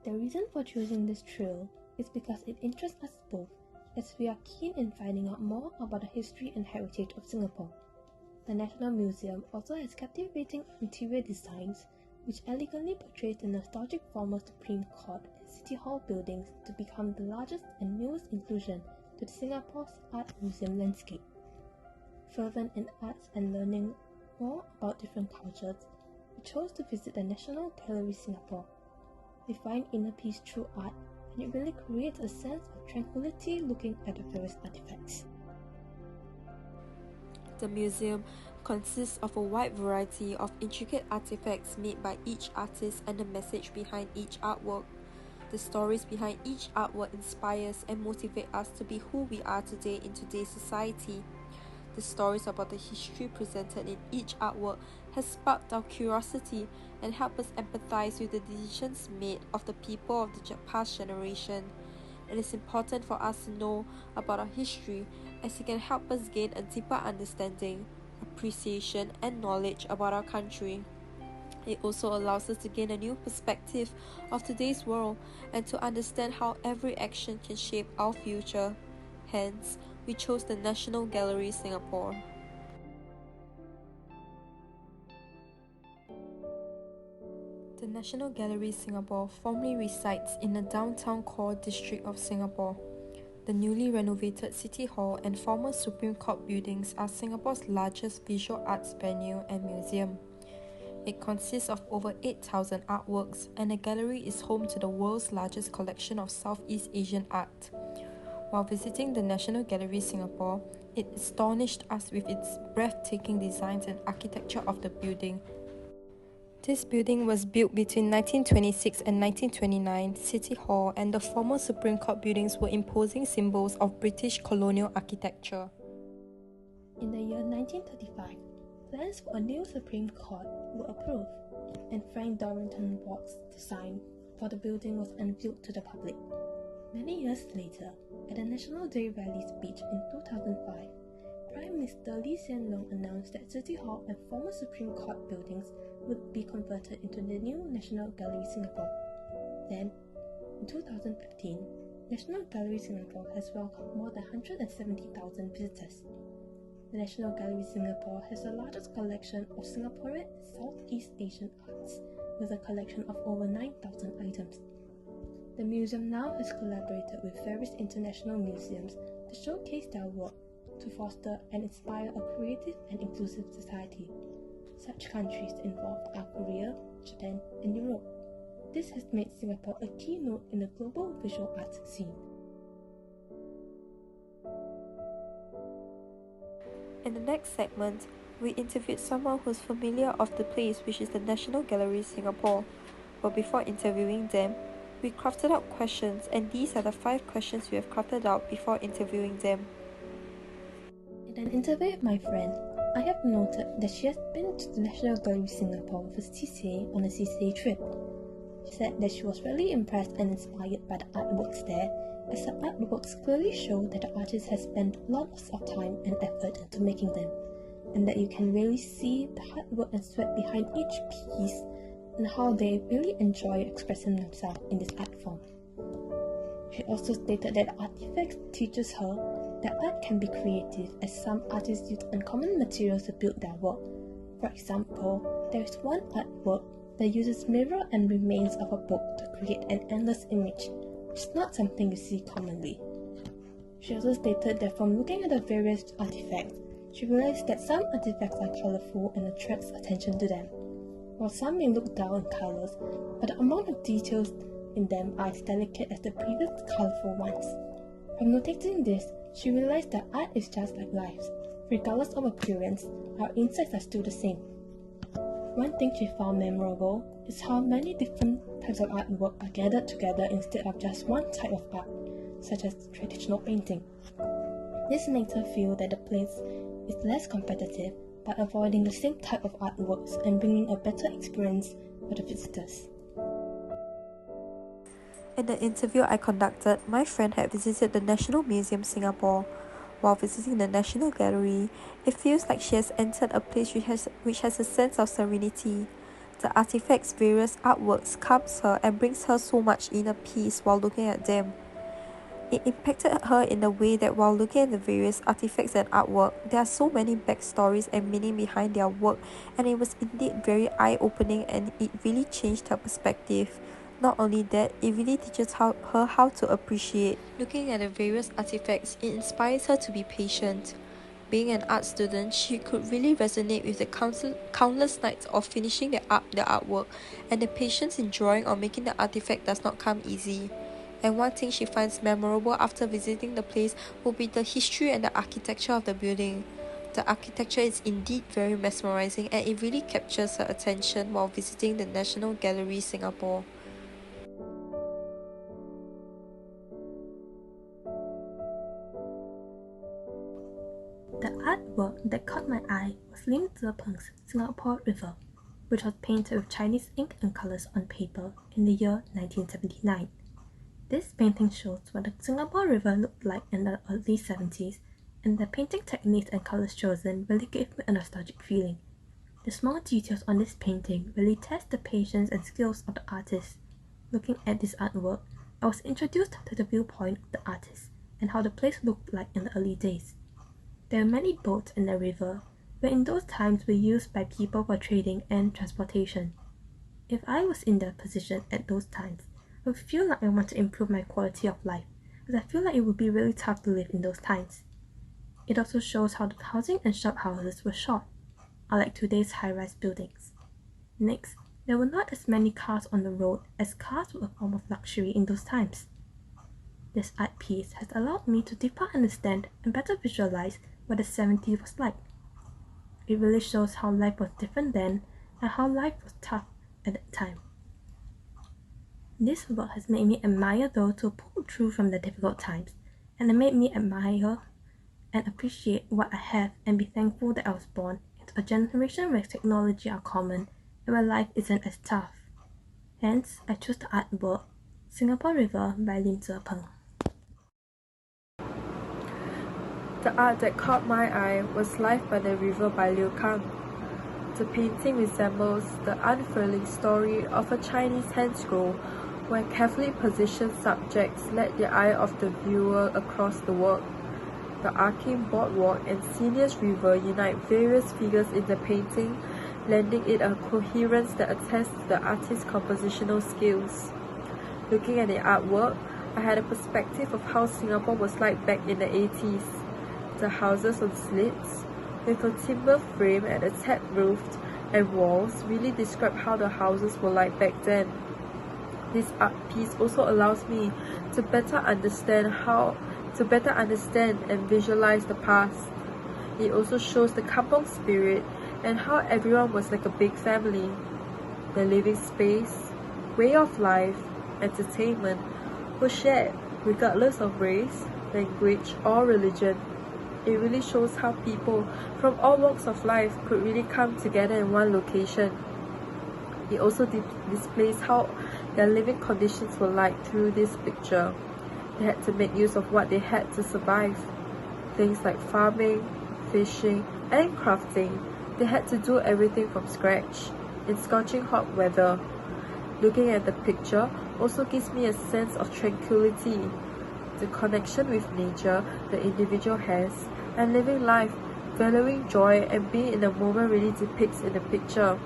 The reason for choosing this trail is because it interests us both, as we are keen in finding out more about the history and heritage of Singapore. The National Museum also has captivating interior designs which elegantly portrays the nostalgic former Supreme Court and City Hall buildings to become the largest and newest inclusion to the Singapore's art museum landscape. Fervent in arts and learning more about different cultures, we chose to visit the National Gallery Singapore. We find inner peace through art, and it really creates a sense of tranquility looking at the various artifacts. The museum consists of a wide variety of intricate artifacts made by each artist and the message behind each artwork. The stories behind each artwork inspires and motivate us to be who we are today in today's society. The stories about the history presented in each artwork has sparked our curiosity and helped us empathize with the decisions made of the people of the past generation. It is important for us to know about our history as it can help us gain a deeper understanding, appreciation, and knowledge about our country. It also allows us to gain a new perspective of today's world and to understand how every action can shape our future. Hence, we chose the National Gallery Singapore. The National Gallery Singapore formerly resides in the downtown core district of Singapore. The newly renovated City Hall and former Supreme Court buildings are Singapore's largest visual arts venue and museum. It consists of over 8,000 artworks, and the gallery is home to the world's largest collection of Southeast Asian art. While visiting the National Gallery Singapore, it astonished us with its breathtaking designs and architecture of the building. This building was built between 1926 and 1929. City Hall and the former Supreme Court buildings were imposing symbols of British colonial architecture. In the year 1935, plans for a new Supreme Court were approved, and Frank Dorrington Ward's design for the building was unveiled to the public. Many years later, at the National Day Rally speech in 2005, Prime Minister Lee Hsien Loong announced that City Hall and former Supreme Court buildings would be converted into the new National Gallery Singapore. Then, in 2015, National Gallery Singapore has welcomed more than 170,000 visitors. The National Gallery Singapore has the largest collection of Singaporean and Southeast Asian arts, with a collection of over 9,000 items. The museum now has collaborated with various international museums to showcase their work to foster and inspire a creative and inclusive society. Such countries involved are Korea, Japan, and Europe. This has made Singapore a keynote in the global visual arts scene. In the next segment, we interviewed someone who's familiar of the place, which is the National Gallery Singapore. But before interviewing them, we crafted out questions, and these are the 5 questions we have crafted out before interviewing them. In an interview with my friend, I have noted that she has been to the National Gallery Singapore with her CCA on a CCA trip. She said that she was really impressed and inspired by the artworks there, as the artworks clearly show that the artist has spent lots of time and effort into making them, and that you can really see the hard work and sweat behind each piece and how they really enjoy expressing themselves in this art form. She also stated that the artifacts teaches her that art can be creative, as some artists use uncommon materials to build their work. For example, there is one artwork that uses mirror and remains of a book to create an endless image, which is not something you see commonly. She also stated that from looking at the various artifacts, she realized that some artifacts are colorful and attracts attention to them, while some may look dull in colors, but the amount of details in them are as delicate as the previous colorful ones. From noticing this, she realized that art is just like life. Regardless of appearance, our insights are still the same. One thing she found memorable is how many different types of artwork are gathered together instead of just one type of art, such as traditional painting. This makes her feel that the place is less competitive by avoiding the same type of artworks and bringing a better experience for the visitors. In the interview I conducted, my friend had visited the National Museum Singapore. While visiting the National Gallery, it feels like she has entered a place which has a sense of serenity. The artifacts' various artworks calms her and brings her so much inner peace while looking at them. It impacted her in a way that while looking at the various artifacts and artwork, there are so many backstories and meaning behind their work, and it was indeed very eye-opening and it really changed her perspective. Not only that, it really teaches her how to appreciate. Looking at the various artifacts, it inspires her to be patient. Being an art student, she could really resonate with the countless nights of finishing the artwork, and the patience in drawing or making the artifact does not come easy. And one thing she finds memorable after visiting the place will be the history and the architecture of the building. The architecture is indeed very mesmerizing, and it really captures her attention while visiting the National Gallery, Singapore. The artwork that caught my eye was Lim Tze-Peng's Singapore River, which was painted with Chinese ink and colors on paper in the year 1979. This painting shows what the Singapore River looked like in the early 70s, and the painting techniques and colors chosen really gave me a nostalgic feeling. The small details on this painting really test the patience and skills of the artist. Looking at this artwork, I was introduced to the viewpoint of the artist and how the place looked like in the early days. There are many boats in the river, where in those times were used by people for trading and transportation. If I was in their position at those times, I would feel like I want to improve my quality of life, as I feel like it would be really tough to live in those times. It also shows how the housing and shop houses were short, unlike today's high-rise buildings. Next, there were not as many cars on the road, as cars were a form of luxury in those times. This art piece has allowed me to deeper understand and better visualize what the 70s was like. It really shows how life was different then and how life was tough at that time. This work has made me admire those who pulled through from the difficult times, and it made me admire and appreciate what I have and be thankful that I was born into a generation where technology are common and where life isn't as tough. Hence, I chose the artwork Singapore River by Lim Tze-Peng. The art that caught my eye was Life by the River by Liu Kang. The painting resembles the unfurling story of a Chinese hand scroll, where carefully positioned subjects let the eye of the viewer across the work. The arcing boardwalk and Seniors River unite various figures in the painting, lending it a coherence that attests to the artist's compositional skills. Looking at the artwork, I had a perspective of how Singapore was like back in the 80s. The houses on slits, with a timber frame and a tat roof and walls, really describe how the houses were like back then. This art piece also allows me to better understand and visualize the past. It also shows the kampong spirit and how everyone was like a big family. The living space, way of life, entertainment were shared regardless of race, language, or religion. It really shows how people from all walks of life could really come together in one location. It also displays how their living conditions were like through this picture. They had to make use of what they had to survive. Things like farming, fishing, and crafting. They had to do everything from scratch, in scorching hot weather. Looking at the picture also gives me a sense of tranquility. The connection with nature the individual has, and living life, valuing joy and being in the moment really depicts in the picture.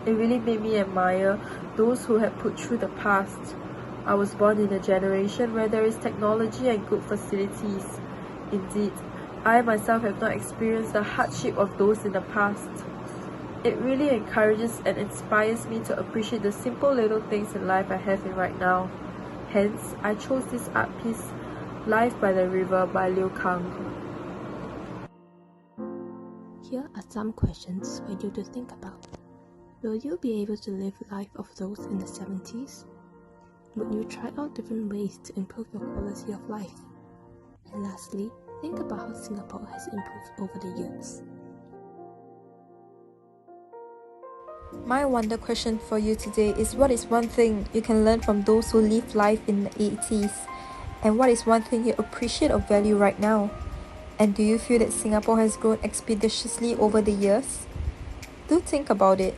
It really made me admire those who had put through the past. I was born in a generation where there is technology and good facilities. Indeed, I myself have not experienced the hardship of those in the past. It really encourages and inspires me to appreciate the simple little things in life I have in right now. Hence, I chose this art piece, Life by the River by Liu Kang. Here are some questions for you to think about. Will you be able to live life of those in the 70s? Would you try out different ways to improve your quality of life? And lastly, think about how Singapore has improved over the years. My wonder question for you today is, what is one thing you can learn from those who live life in the 80s? And what is one thing you appreciate or value right now? And do you feel that Singapore has grown expeditiously over the years? Do think about it.